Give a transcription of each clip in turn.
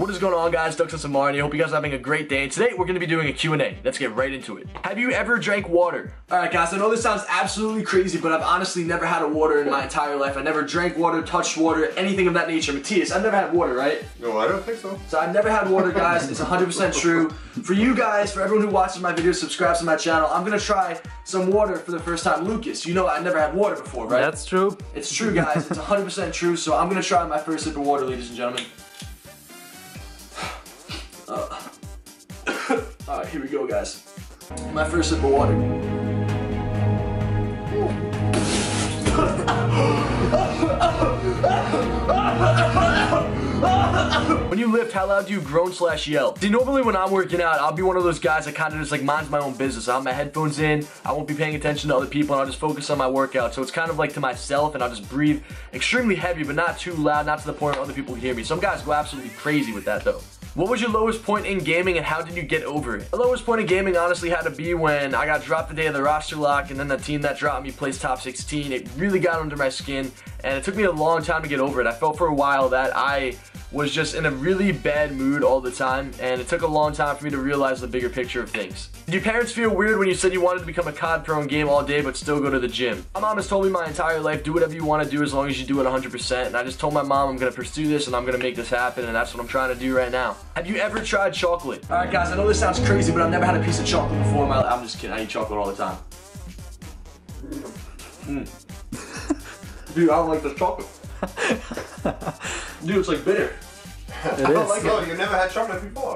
What is going on, guys? Dutty and Marnie. I hope you guys are having a great day. And today we're going to be doing a Q&A. Let's get right into it. Have you ever drank water? Alright guys, I know this sounds absolutely crazy, but I've honestly never had a water in my entire life. I never drank water, touched water, anything of that nature. Matthias, I've never had water, right? No, I don't think so. So I've never had water, guys. It's 100% true. For you guys, for everyone who watches my videos, subscribes to my channel, I'm going to try some water for the first time. Lucas, you know I never had water before, right? That's true. It's true, guys. It's 100% true. So I'm going to try my first sip of water, ladies and gentlemen. Alright, here we go, guys. My first sip of water. When you lift, how loud do you groan/yell? See, normally when I'm working out, I'll be one of those guys that kind of just like minds my own business. I'll have my headphones in, I won't be paying attention to other people, and I'll just focus on my workout. So it's kind of like to myself, and I'll just breathe extremely heavy, but not too loud, not to the point where other people can hear me. Some guys go absolutely crazy with that though. What was your lowest point in gaming and how did you get over it? The lowest point in gaming honestly had to be when I got dropped the day of the roster lock, and then the team that dropped me placed top 16. It really got under my skin, and it took me a long time to get over it. I felt for a while that I was just in a really bad mood all the time, and it took a long time for me to realize the bigger picture of things. Did your parents feel weird when you said you wanted to become a COD pro and game all day but still go to the gym? My mom has told me my entire life, do whatever you want to do as long as you do it 100%, and I just told my mom I'm going to pursue this and I'm going to make this happen, and that's what I'm trying to do right now. Have you ever tried chocolate? Alright guys, I know this sounds crazy, but I've never had a piece of chocolate before in my life. I'm just kidding, I eat chocolate all the time. Dude, I don't like this chocolate. Dude, it's like bitter. It I don't is. like it. You never had chocolate before.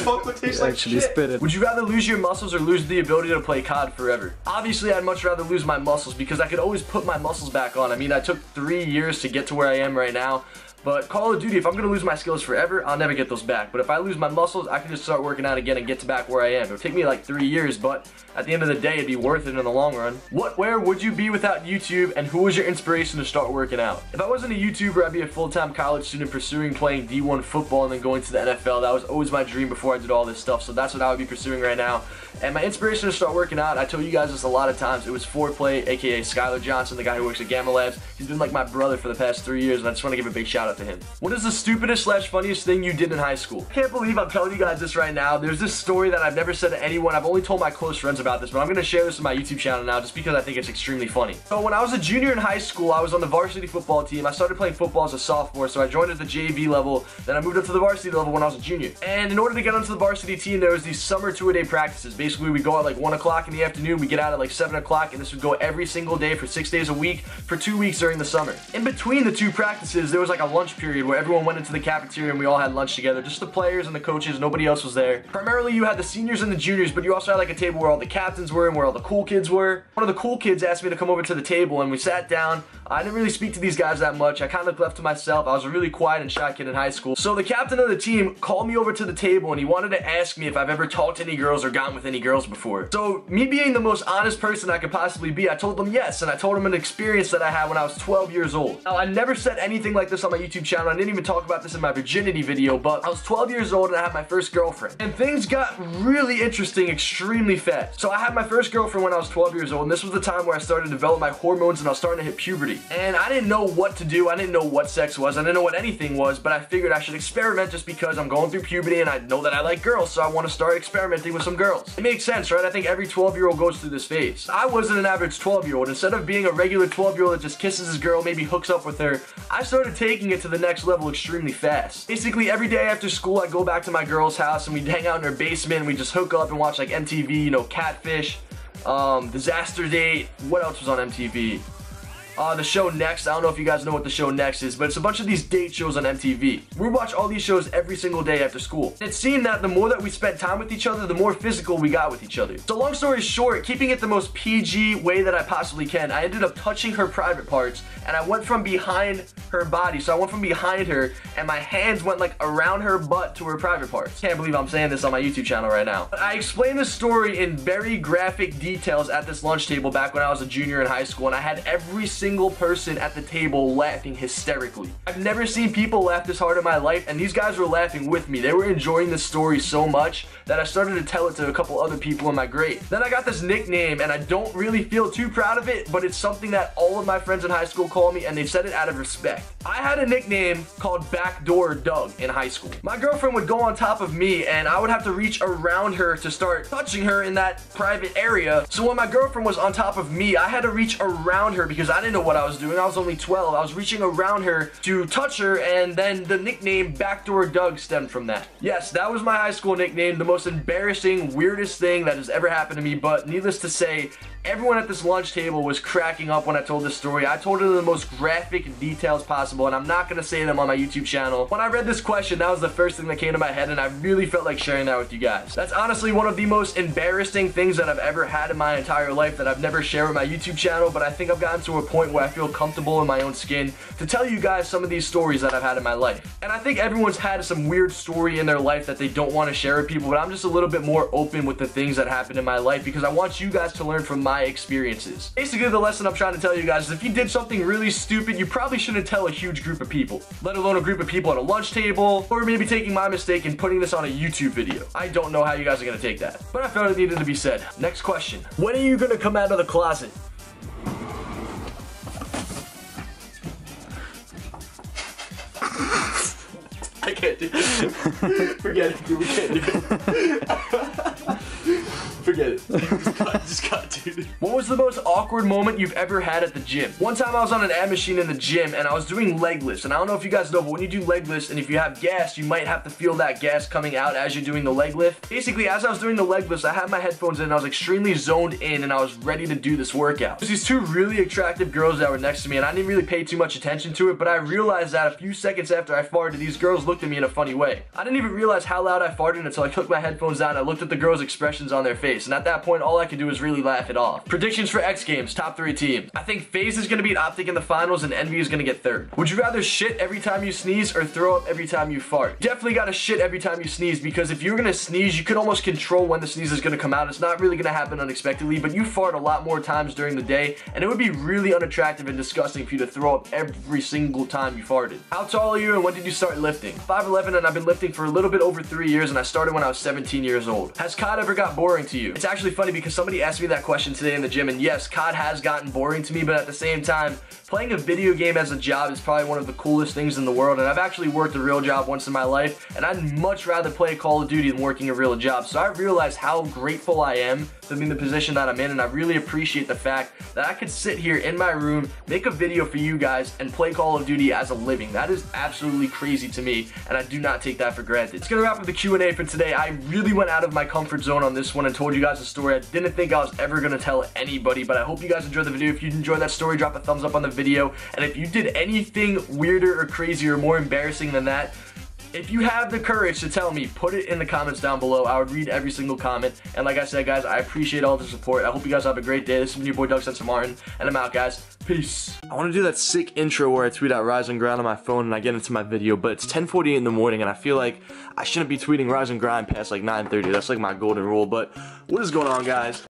Chocolate tastes like Actually shit. spit it. Would you rather lose your muscles or lose the ability to play COD forever? Obviously, I'd much rather lose my muscles because I could always put my muscles back on. I mean, I took 3 years to get to where I am right now. But Call of Duty, if I'm going to lose my skills forever, I'll never get those back. But if I lose my muscles, I can just start working out again and get back where I am. It'll take me like 3 years, but at the end of the day, it'd be worth it in the long run. Where would you be without YouTube, and who was your inspiration to start working out? If I wasn't a YouTuber, I'd be a full-time college student pursuing playing D1 football and then going to the NFL. That was always my dream before I did all this stuff, so that's what I would be pursuing right now. And my inspiration to start working out, I told you guys this a lot of times, it was Foreplay, aka Skylar Johnson, the guy who works at Gamma Labs. He's been like my brother for the past 3 years, and I just want to give a big shout out to him. What is the stupidest/funniest thing you did in high school? I can't believe I'm telling you guys this right now. There's this story that I've never said to anyone. I've only told my close friends about this, but I'm going to share this on my YouTube channel now just because I think it's extremely funny. So when I was a junior in high school, I was on the varsity football team. I started playing football as a sophomore, so I joined at the JV level, then I moved up to the varsity level when I was a junior. And in order to get onto the varsity team, there was these summer 2-a-day practices. Basically, we go at like 1 o'clock in the afternoon, we get out at like 7 o'clock, and this would go every single day for 6 days a week for 2 weeks during the summer. In between the 2 practices, there was like a lunch period where everyone went into the cafeteria and we all had lunch together, just the players and the coaches, nobody else was there. Primarily you had the seniors and the juniors, but you also had like a table where all the captains were and where all the cool kids were. One of the cool kids asked me to come over to the table and we sat down. I didn't really speak to these guys that much. I kind of left to myself. I was a really quiet and shy kid in high school. So the captain of the team called me over to the table and he wanted to ask me if I've ever talked to any girls or gotten with any girls before. So me being the most honest person I could possibly be, I told them yes, and I told them an experience that I had when I was 12 years old. Now I never said anything like this on my YouTube channel. I didn't even talk about this in my virginity video, but I was 12 years old and I had my first girlfriend. And things got really interesting extremely fast. So I had my first girlfriend when I was 12 years old, and this was the time where I started to develop my hormones and I was starting to hit puberty. And I didn't know what to do. I didn't know what sex was. I didn't know what anything was, but I figured I should experiment just because I'm going through puberty and I know that I like girls, so I want to start experimenting with some girls. It makes sense, right? I think every 12-year-old goes through this phase. I wasn't an average 12-year-old. Instead of being a regular 12-year-old that just kisses his girl, maybe hooks up with her, I started taking it to the next level extremely fast. Basically, every day after school, I'd go back to my girl's house and we'd hang out in her basement and we'd just hook up and watch like MTV, you know, Catfish, Disaster Date, what else was on MTV? The show Next. I don't know if you guys know what the show Next is, but it's a bunch of these date shows on MTV. We watch all these shows every single day after school. It seemed that the more that we spent time with each other, the more physical we got with each other. So long story short, keeping it the most PG way that I possibly can, I ended up touching her private parts, and I went from behind her body. So I went from behind her and my hands went like around her butt to her private parts. Can't believe I'm saying this on my YouTube channel right now. But I explained this story in very graphic details at this lunch table back when I was a junior in high school, and I had every single person at the table laughing hysterically. I've never seen people laugh this hard in my life, and these guys were laughing with me. They were enjoying this story so much that I started to tell it to a couple other people in my grade. Then I got this nickname, and I don't really feel too proud of it, but it's something that all of my friends in high school call me, and they said it out of respect. I had a nickname called Backdoor Doug in high school. My girlfriend would go on top of me, and I would have to reach around her to start touching her in that private area. So when my girlfriend was on top of me, I had to reach around her because I didn't know what I was doing. I was only 12. I was reaching around her to touch her, and then the nickname Backdoor Doug stemmed from that. Yes, that was my high school nickname, the most embarrassing, weirdest thing that has ever happened to me, but needless to say, everyone at this lunch table was cracking up when I told this story. I told it in the most graphic details possible, and I'm not going to say them on my YouTube channel. When I read this question, that was the first thing that came to my head, and I really felt like sharing that with you guys. That's honestly one of the most embarrassing things that I've ever had in my entire life that I've never shared with my YouTube channel, but I think I've gotten to a point where I feel comfortable in my own skin to tell you guys some of these stories that I've had in my life. And I think everyone's had some weird story in their life that they don't want to share with people, but I'm just a little bit more open with the things that happened in my life because I want you guys to learn from my experiences. Basically, the lesson I'm trying to tell you guys is if you did something really stupid, you probably shouldn't tell a huge group of people, let alone a group of people at a lunch table, or maybe taking my mistake and putting this on a YouTube video. I don't know how you guys are gonna take that, but I felt it needed to be said. Next question. When are you gonna come out of the closet? I can't do it. Forget it, dude. We can't do it. Forget it. Just cut, dude. What was the most awkward moment you've ever had at the gym? One time I was on an ab machine in the gym and I was doing leg lifts. And I don't know if you guys know, but when you do leg lifts and if you have gas, you might have to feel that gas coming out as you're doing the leg lift. Basically, as I was doing the leg lifts, I had my headphones in and I was extremely zoned in and I was ready to do this workout. There's these two really attractive girls that were next to me and I didn't really pay too much attention to it, but I realized that a few seconds after I farted, these girls looked at me in a funny way. I didn't even realize how loud I farted until I took my headphones down and I looked at the girls' expressions on their face. And at that point, all I could do was really laugh it off. Predictions for X Games, top 3 team. I think FaZe is going to beat Optic in the finals and Envy is going to get third. Would you rather shit every time you sneeze or throw up every time you fart? Definitely got to shit every time you sneeze because if you're going to sneeze, you can almost control when the sneeze is going to come out. It's not really going to happen unexpectedly, but you fart a lot more times during the day and it would be really unattractive and disgusting for you to throw up every single time you farted. How tall are you and when did you start lifting? 5'11" and I've been lifting for a little bit over 3 years and I started when I was 17 years old. Has COD ever got boring to you? It's actually funny because somebody asked me that question today in the gym, and yes, COD has gotten boring to me, but at the same time, playing a video game as a job is probably one of the coolest things in the world, and I've actually worked a real job once in my life, and I'd much rather play Call of Duty than working a real job, so I realized how grateful I am to be in the position that I'm in, and I really appreciate the fact that I could sit here in my room, make a video for you guys, and play Call of Duty as a living. That is absolutely crazy to me, and I do not take that for granted. It's gonna wrap up the Q&A for today. I really went out of my comfort zone on this one and told you guys a story I didn't think I was ever gonna tell anybody, but I hope you guys enjoyed the video. If you enjoyed that story, drop a thumbs up on the video, and if you did anything weirder or crazier or more embarrassing than that, if you have the courage to tell me, put it in the comments down below. I would read every single comment. And like I said, guys, I appreciate all the support. I hope you guys have a great day. This is your boy, Doug Censor Martin, and I'm out, guys. Peace. I want to do that sick intro where I tweet out Rise and Grind on my phone and I get into my video, but it's 10:48 in the morning and I feel like I shouldn't be tweeting Rise and Grind past like 9:30. That's like my golden rule, but what is going on, guys?